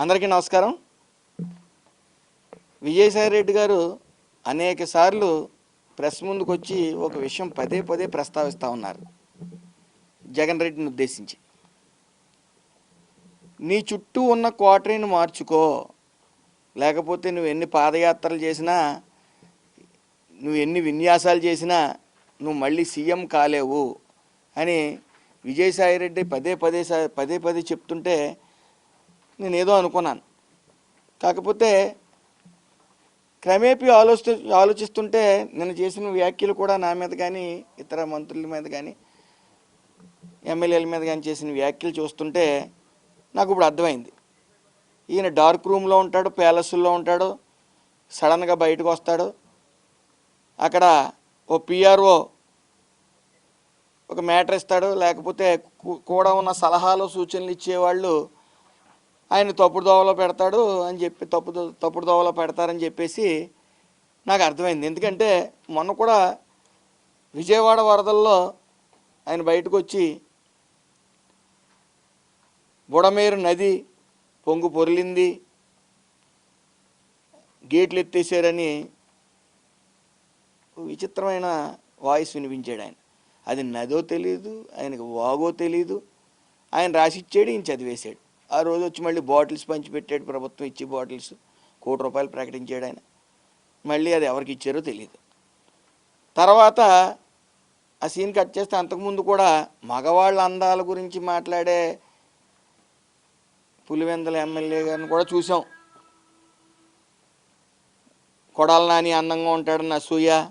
అందరికీ నమస్కారం. విజయసాయి రెడ్డి గారు అనేక సార్లు ప్రెస్ ముందుకు వచ్చి ఒక విషయం పదే పదే ప్రస్తావిస్తూ ఉన్నారు. జగన్ రెడ్డిని ఉద్దేశించి, నీ చుట్టూ ఉన్న క్వార్టరీని మార్చుకో, లేకపోతే నువ్వు ఎన్ని పాదయాత్రలు చేసినా, నువ్వు ఎన్ని విన్యాసాలు చేసినా నువ్వు మళ్ళీ సీఎం కాలేవు అని విజయసాయి రెడ్డి పదే పదే చెప్తుంటే నేనేదో అనుకున్నాను. కాకపోతే క్రమేపీ ఆలోచిస్తుంటే నేను చేసిన వ్యాఖ్యలు కూడా నా మీద కానీ ఇతర మంత్రుల మీద కానీ ఎమ్మెల్యేల మీద కానీ చేసిన వ్యాఖ్యలు చూస్తుంటే నాకు ఇప్పుడు అర్థమైంది. ఈయన డార్క్ రూమ్లో ఉంటాడు, ప్యాలెస్లో ఉంటాడు, సడన్గా బయటకు వస్తాడు. అక్కడ ఓ పిఆర్ఓ ఒక మ్యాటర్ ఇస్తాడు, లేకపోతే కూడా ఉన్న సలహాలు సూచనలు ఇచ్చేవాళ్ళు ఆయన తప్పుడు దోవలో పెడతాడు అని చెప్పి తప్పుడు దోవలో పెడతారని చెప్పేసి నాకు అర్థమైంది. ఎందుకంటే మొన్న కూడా విజయవాడ వరదల్లో ఆయన బయటకు వచ్చి బుడమేరు నది పొంగు పొరిలింది, గేట్లు ఎత్తేసారని విచిత్రమైన వాయిస్ వినిపించాడు. ఆయన అది నదో తెలియదు, ఆయనకు వాగో తెలీదు. ఆయన రాసిచ్చాడు, ఈయన చదివేశాడు. ఆ రోజు వచ్చి మళ్ళీ బాటిల్స్ పంచిపెట్టాడు, ప్రభుత్వం ఇచ్చి బాటిల్స్ ₹1 ప్రకటించాడు ఆయన. మళ్ళీ అది ఎవరికి ఇచ్చారో తెలియదు. తర్వాత ఆ సీన్ కట్ చేస్తే అంతకుముందు కూడా మగవాళ్ళ అందాల గురించి మాట్లాడే పులివెందుల ఎమ్మెల్యే గారిని కూడా చూసాం. కొడాల నాని అందంగా ఉంటాడని అసూయ,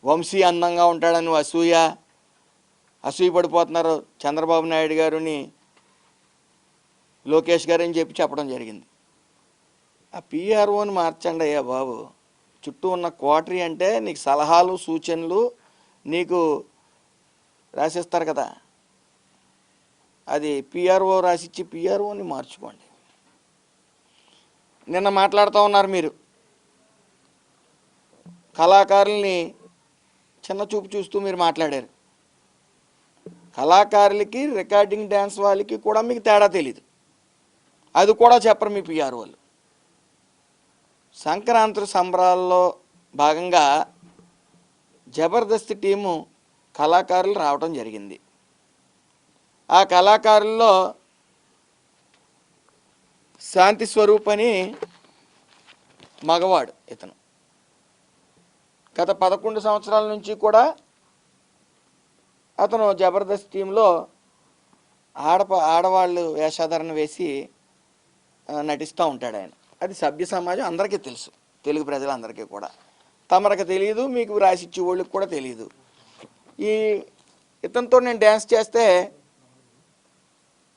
వంశీ అందంగా ఉంటాడని అసూయ పడిపోతున్నారు చంద్రబాబు నాయుడు గారిని, లోకేష్ గారు అని చెప్పడం జరిగింది. ఆ పిఆర్ఓని మార్చండి అయ్యా బాబు. చుట్టూ ఉన్న క్వార్టరీ అంటే నీకు సలహాలు సూచనలు నీకు రాసిస్తారు కదా, అది పిఆర్ఓ రాసిచ్చి పిఆర్ఓని మార్చుకోండి. నిన్న మాట్లాడుతూ ఉన్నారు మీరు, కళాకారుల్ని చిన్న చూపు చూస్తూ మీరు మాట్లాడారు. కళాకారులకి రికార్డింగ్ డ్యాన్స్ వాళ్ళకి కూడా మీకు తేడా తెలీదు, అది కూడా చెప్పరు మీ పిఆర్ వాళ్ళు. సంక్రాంతి సంబరాల్లో భాగంగా జబర్దస్త్ టీము కళాకారులు రావడం జరిగింది. ఆ కళాకారుల్లో శాంతి స్వరూప్ అని మగవాడు. ఇతను గత 11 సంవత్సరాల నుంచి కూడా అతను జబర్దస్త్ టీంలో ఆడవాళ్ళు వేషాధారణ వేసి నటిస్తూ ఉంటాడు ఆయన. అది సభ్య సమాజం అందరికీ తెలుసు, తెలుగు ప్రజలందరికీ కూడా. తమరికి తెలియదు, మీకు రాసిచ్చే వాళ్ళకి కూడా తెలియదు. ఇతనితో నేను డ్యాన్స్ చేస్తే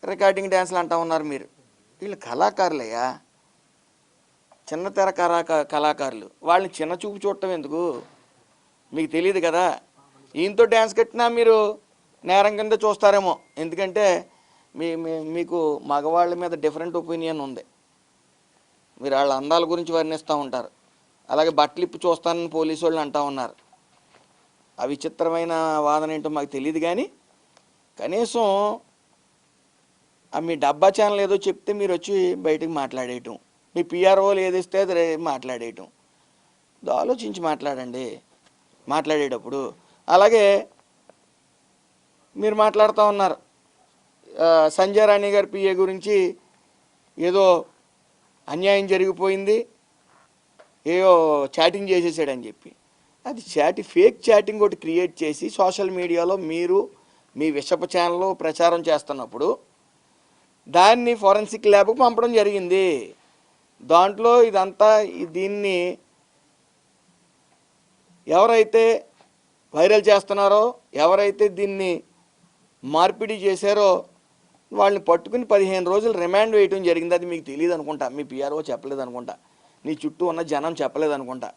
రికార్డింగ్ డ్యాన్స్లు అంటూ ఉన్నారు మీరు. వీళ్ళు కళాకారులయ్యా, చిన్న తెర కళాకారులు. వాళ్ళని చిన్న చూపు చూడటం ఎందుకు? మీకు తెలియదు కదా. ఈయనతో డ్యాన్స్ కట్టినా మీరు నేరం కింద చూస్తారేమో, ఎందుకంటే మీకు మగవాళ్ళ మీద డిఫరెంట్ ఒపీనియన్ ఉంది. మీరు వాళ్ళ అందాల గురించి వర్ణిస్తూ ఉంటారు, అలాగే బట్టలు ఇప్పి చూస్తానని పోలీసు వాళ్ళు అంటూ ఉన్నారు. ఆ విచిత్రమైన వాదన ఏంటో మాకు తెలియదు. కానీ కనీసం మీ డబ్బా ఛానల్ ఏదో చెప్తే మీరు వచ్చి బయటకు మాట్లాడేయటం, మీ పిఆర్ఓలు ఏదిస్తే అది మాట్లాడేయటం, ఆలోచించి మాట్లాడండి మాట్లాడేటప్పుడు. అలాగే మీరు మాట్లాడుతూ ఉన్నారు సంజయ్ రాణి గారి పిఏ గురించి, ఏదో అన్యాయం జరిగిపోయింది, ఏదో చాటింగ్ చేసేసాడని చెప్పి. అది ఫేక్ చాటింగ్ ఒకటి క్రియేట్ చేసి సోషల్ మీడియాలో మీరు మీ విషపు ఛానల్ ప్రచారం చేస్తున్నప్పుడు దాన్ని ఫోరెన్సిక్ ల్యాబ్కు పంపడం జరిగింది. దాంట్లో ఇదంతా దీన్ని ఎవరైతే వైరల్ చేస్తున్నారో, ఎవరైతే దీన్ని మార్పిడి చేశారో వాళ్ళని పట్టుకుని 15 రోజులు రిమాండ్ వేయటం జరిగింది. అది మీకు తెలియదు అనుకుంటా, మీ పిఆర్ఓ చెప్పలేదు అనుకుంటా, నీ చుట్టూ ఉన్న జనం చెప్పలేదు అనుకుంటా.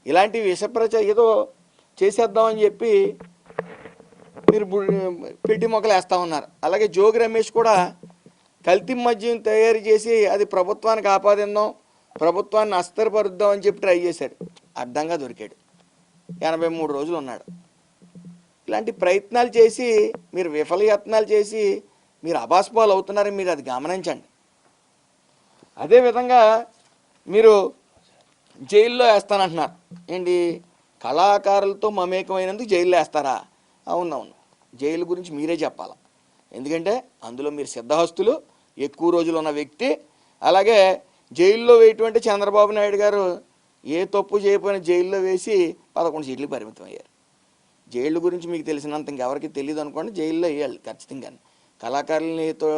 ఇలాంటి ఏదో చేసేద్దామని చెప్పి మీరు పెట్టి మొక్కలు వేస్తూ ఉన్నారు. అలాగే జోగి రమేష్ కూడా కల్తీ మద్యం తయారు చేసి అది ప్రభుత్వానికి ఆపాదిద్దాం, ప్రభుత్వాన్ని అస్థిరపరుద్దాం అని చెప్పి ట్రై చేశాడు. అడ్డంగా దొరికాడు, 83 రోజులు ఉన్నాడు. ఇలాంటి ప్రయత్నాలు చేసి మీరు విఫలయత్నాలు చేసి మీరు అబాస్పాలు అవుతున్నారని మీరు అది గమనించండి. అదేవిధంగా మీరు జైల్లో వేస్తానంటున్నారు ఏంటి, కళాకారులతో మమేకమైనందుకు జైల్లో వేస్తారా? అవునవును, జైలు గురించి మీరే చెప్పాలి. ఎందుకంటే అందులో మీరు సిద్ధహస్తులు, ఎక్కువ రోజులు ఉన్న వ్యక్తి. అలాగే జైల్లో వేయటువంటి చంద్రబాబు నాయుడు గారు ఏ తప్పు చేయకపోయినా జైల్లో వేసి 11 సీట్లు పరిమితం అయ్యారు. జైళ్ళు గురించి మీకు తెలిసినంత ఇంకెవరికి తెలియదు అనుకోండి, జైల్లో వేయాలి ఖచ్చితంగా. కళాకారులతో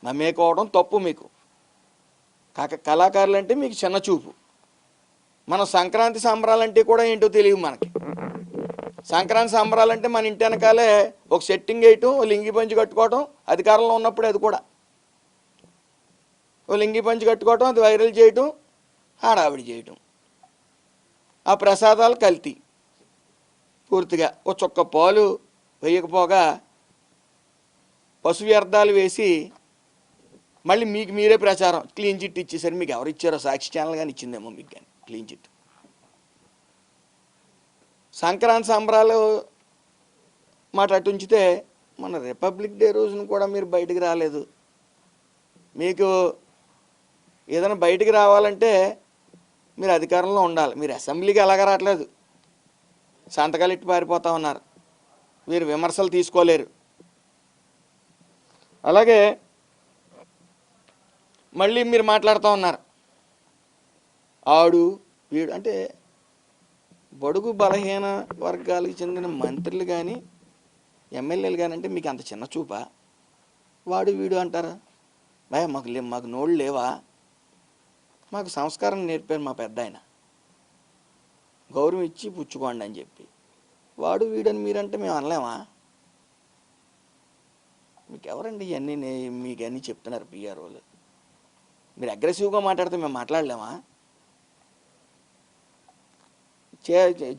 మమేకోవడం తప్పు మీకు. కళాకారులు అంటే మీకు చిన్న చూపు. మన సంక్రాంతి సంబరాలంటే కూడా ఏంటో తెలియదు మనకి. సంక్రాంతి సంబరాలంటే మన ఇంటి వెనకాలే ఒక సెట్టింగ్ వేయటం, ఓ లింగి పంచి కట్టుకోవటం, అధికారంలో ఉన్నప్పుడు అది కూడా ఓ లింగి పంచి కట్టుకోవటం, అది వైరల్ చేయటం, హడావిడి చేయటం. ఆ ప్రసాదాలు కల్తీ పూర్తిగా. ఓ చుక్క పాలు వేయకపోగా పశు వ్యర్థాలు వేసి మళ్ళీ మీకు మీరే ప్రచారం, క్లీన్ చిట్ ఇచ్చేసరి. మీకు ఎవరు ఇచ్చారో, సాక్షి ఛానల్ కానీ ఇచ్చిందేమో మీకు కానీ క్లీన్ చిట్. సంక్రాంతి సంబరాలు మాట అటు ఉంచితే మన రిపబ్లిక్ డే రోజున కూడా మీరు బయటికి రాలేదు. మీకు ఏదైనా బయటికి రావాలంటే మీరు అధికారంలో ఉండాలి. మీరు అసెంబ్లీకి ఎలాగ రావట్లేదు, సంతకాలు ఇట్టి పారిపోతా ఉన్నారు. మీరు విమర్శలు తీసుకోలేరు. అలాగే మళ్ళీ మీరు మాట్లాడుతూ ఉన్నారు ఆడు వీడు అంటే. బడుగు బలహీన వర్గాలకు చెందిన మంత్రులు కానీ ఎమ్మెల్యేలు కానీ అంటే మీకు అంత చిన్న చూపా? వాడు వీడు అంటారా? భయ మాకు నోళ్ళు లేవా? మాకు సంస్కారం నేర్పారు మా పెద్ద ఆయన, గౌరవం ఇచ్చి పుచ్చుకోండి అని చెప్పి. వాడు వీడని మీరంటే మేము అనలేమా? మీకు ఎవరండి ఇవన్నీ మీకు అన్నీ చెప్తున్నారు పిఆర్ఓలు? మీరు అగ్రెసివ్గా మాట్లాడితే మేము మాట్లాడలేమా?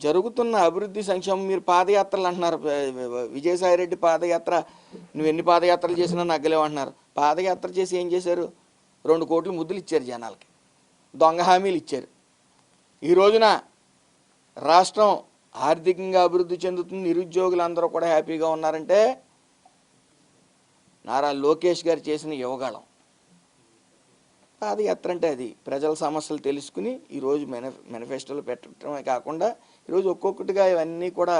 జరుగుతున్న అభివృద్ధి సంక్షేమం మీరు పాదయాత్రలు అంటున్నారు. విజయసాయిరెడ్డి పాదయాత్ర, నువ్వు ఎన్ని పాదయాత్రలు చేసినా నగ్గలేవు అంటున్నారు. పాదయాత్ర చేసి ఏం చేశారు? 2 కోట్ల ముద్దులు ఇచ్చారు జనాలకి, దొంగ హామీలు ఇచ్చారు. ఈ రోజున రాష్ట్రం ఆర్థికంగా అభివృద్ధి చెందుతుంది, నిరుద్యోగులందరూ కూడా హ్యాపీగా ఉన్నారంటే నారా లోకేష్ గారు చేసిన యువగాళం. పాదయాత్ర అంటే అది ప్రజల సమస్యలు తెలుసుకుని ఈరోజు మేనిఫెస్టోలో పెట్టడమే కాకుండా ఈరోజు ఒక్కొక్కటిగా ఇవన్నీ కూడా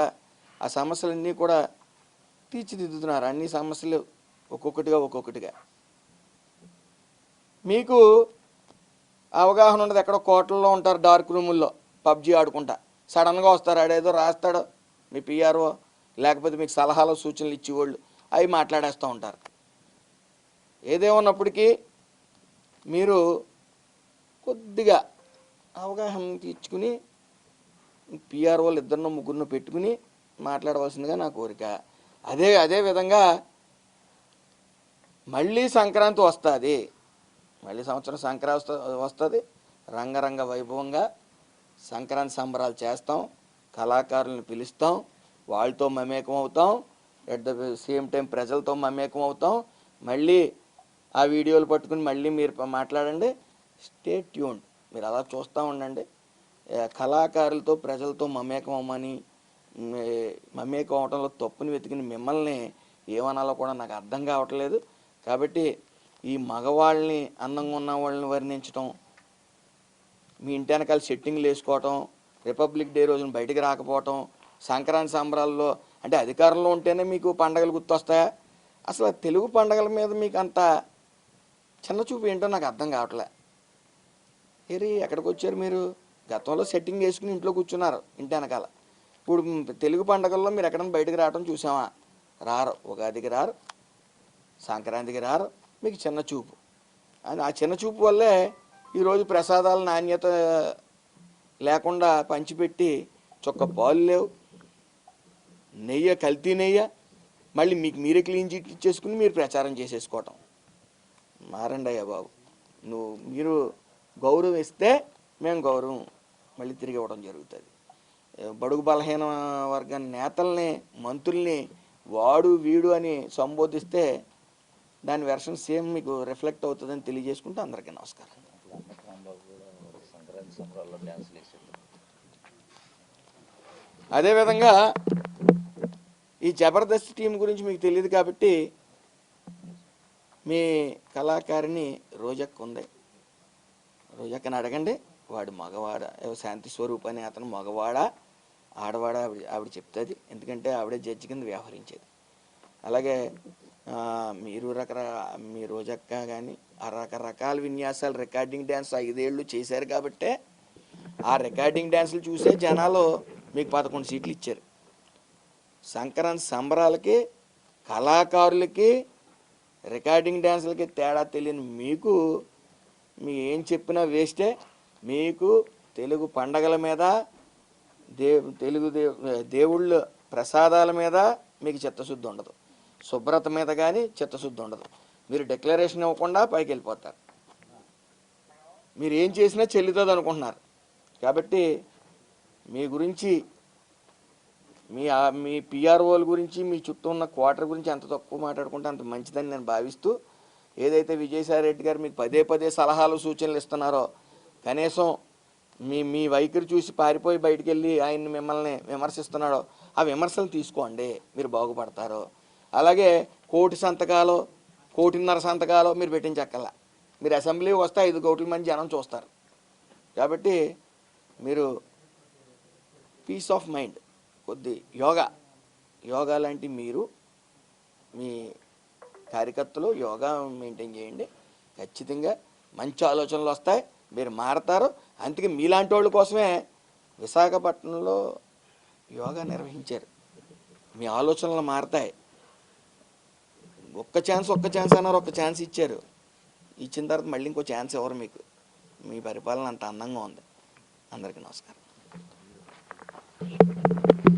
ఆ సమస్యలన్నీ కూడా తీర్చిదిద్దుతున్నారు. అన్ని సమస్యలు ఒక్కొక్కటిగా. మీకు అవగాహన ఉండదు. ఎక్కడో కోటల్లో ఉంటారు, డార్క్ రూముల్లో పబ్జీ ఆడుకుంటా. సడన్గా వస్తారు, ఆడేదో రాస్తాడో మీ పిఆర్ఓ, లేకపోతే మీకు సలహాలు సూచనలు ఇచ్చేవాళ్ళు, అవి మాట్లాడేస్తూ ఉంటారు. ఏదేమన్నప్పటికీ మీరు కొద్దిగా అవగాహన తీర్చుకుని పిఆర్ఓలు 2 3 పెట్టుకుని మాట్లాడవలసిందిగా నా కోరిక. అదే విధంగా మళ్ళీ సంక్రాంతి వస్తుంది, మళ్ళీ సంవత్సరం సంక్రాంతి వస్తుంది. రంగరంగ వైభవంగా సంక్రాంతి సంబరాలు చేస్తాం, కళాకారులను పిలుస్తాం, వాళ్ళతో మమేకం అవుతాం, ఎట్ ద సేమ్ టైం ప్రజలతో మమేకం అవుతాం. మళ్ళీ ఆ వీడియోలు పట్టుకుని మళ్ళీ మీరు మాట్లాడండి. స్టే ట్యూన్డ్, మీరు అలా చూస్తూ ఉండండి. కళాకారులతో ప్రజలతో మమేకం అవటంలో తప్పుని వెతికిన మిమ్మల్ని ఏమనాలో కూడా నాకు అర్థం కావట్లేదు. కాబట్టి ఈ మగవాళ్ళని, అందంగా ఉన్న వాళ్ళని వర్ణించడం, మీ ఇంటి వెనకాల సెట్టింగ్లు వేసుకోవటం, రిపబ్లిక్ డే రోజున బయటికి రాకపోవటం, సంక్రాంతి సంబరాల్లో అంటే అధికారంలో ఉంటేనే మీకు పండగలు గుర్తొస్తాయా? అసలు తెలుగు పండగల మీద మీకు అంత చిన్న చూపు ఏంటో నాకు అర్థం కావట్లే. ఎక్కడికి వచ్చారు మీరు? గతంలో సెట్టింగ్ వేసుకుని ఇంట్లో కూర్చున్నారు ఇంటి వెనకాల. ఇప్పుడు తెలుగు పండగల్లో మీరు ఎక్కడైనా బయటకు రావడం చూసామా? రారు. ఉగాదికి రారు, సంక్రాంతికి రారు. మీకు చిన్న చూపు. ఆ చిన్న చూపు వల్లే ఈరోజు ప్రసాదాల నాణ్యత లేకుండా పంచిపెట్టి చుక్క పాలు లేవు, నెయ్యి కల్తీ నెయ్యి, మళ్ళీ మీకు మీరే క్లీన్ చిట్ ఇచ్చేసుకుని మీరు ప్రచారం చేసేసుకోవటం. మారండి అయ్యా బాబు. మీరు గౌరవం ఇస్తే మేము గౌరవం మళ్ళీ తిరిగి ఇవ్వడం జరుగుతుంది. బడుగు బలహీన వర్గ నేతల్ని, మంత్రుల్ని వాడు వీడు అని సంబోధిస్తే దాని వెర్షన్ సేమ్ మీకు రిఫ్లెక్ట్ అవుతుందని తెలియజేసుకుంటూ అందరికీ నమస్కారం. అదేవిధంగా ఈ జబర్దస్త్ టీం గురించి మీకు తెలియదు కాబట్టి మీ కళాకారిణి రోజక్క ఉంది, రోజక్కని అడగండి, వాడు మగవాడ శాంతి స్వరూప్ అని అతను మగవాడా ఆడవాడా ఆవిడ చెప్తుంది, ఎందుకంటే ఆవిడే జడ్జి కింద వ్యవహరించేది. అలాగే మీరు మీ రోజక్క కానీ ఆ రకరకాల విన్యాసాలు రికార్డింగ్ డ్యాన్స్ 5 ఏళ్ళు చేశారు కాబట్టే ఆ రికార్డింగ్ డ్యాన్సులు చూసే జనాలు మీకు 11 సీట్లు ఇచ్చారు. సంక్రాంతి సంబరాలకి కళాకారులకి రికార్డింగ్ డ్యాన్సులకి తేడా తెలియని మీకు ఏం చెప్పినా వేస్టే. మీకు తెలుగు పండగల మీద తెలుగు దేవుళ్ళ ప్రసాదాల మీద మీకు చిత్తశుద్ధి ఉండదు, శుభ్రత మీద కానీ చిత్తశుద్ధి ఉండదు. మీరు డిక్లరేషన్ ఇవ్వకుండా పైకి వెళ్ళిపోతారు. మీరు ఏం చేసినా చెల్లుతుంది అనుకుంటున్నారు. కాబట్టి మీ గురించి మీ పిఆర్ఓల గురించి మీ చుట్టూ ఉన్న క్వార్టర్ గురించి ఎంత తక్కువ మాట్లాడుకుంటే అంత మంచిదని నేను భావిస్తూ, ఏదైతే విజయసాయి రెడ్డి గారు మీకు పదే సలహాలు సూచనలు ఇస్తున్నారో కనీసం మీ వైఖరి చూసి పారిపోయి బయటికి వెళ్ళి ఆయన్ని మిమ్మల్ని విమర్శిస్తున్నాడో ఆ విమర్శలు తీసుకోండి, మీరు బాగుపడతారు. అలాగే 1 సంతకాలు 1.5 సంతకాలు మీరు పెట్టించక్కల్లా. మీరు అసెంబ్లీకి వస్తే 5 కోట్ల మంది జనం చూస్తారు. కాబట్టి మీరు పీస్ ఆఫ్ మైండ్ కొద్ది యోగా లాంటి మీరు మీ కార్యకర్తలు యోగా మెయింటైన్ చేయండి. ఖచ్చితంగా మంచి ఆలోచనలు వస్తాయి, మీరు మారతారు. అందుకే మీలాంటి వాళ్ళ కోసమే విశాఖపట్నంలో యోగా నిర్వహించారు. మీ ఆలోచనలు మారతాయి. ఒక్క ఛాన్స్ అన్నారు, ఒక్క ఛాన్స్ ఇచ్చారు. ఇచ్చిన తర్వాత మళ్ళీ ఇంకో ఛాన్స్ ఎవరు మీకు. మీ పరిపాలన అంత అందంగా ఉంది. అందరికీ నమస్కారం.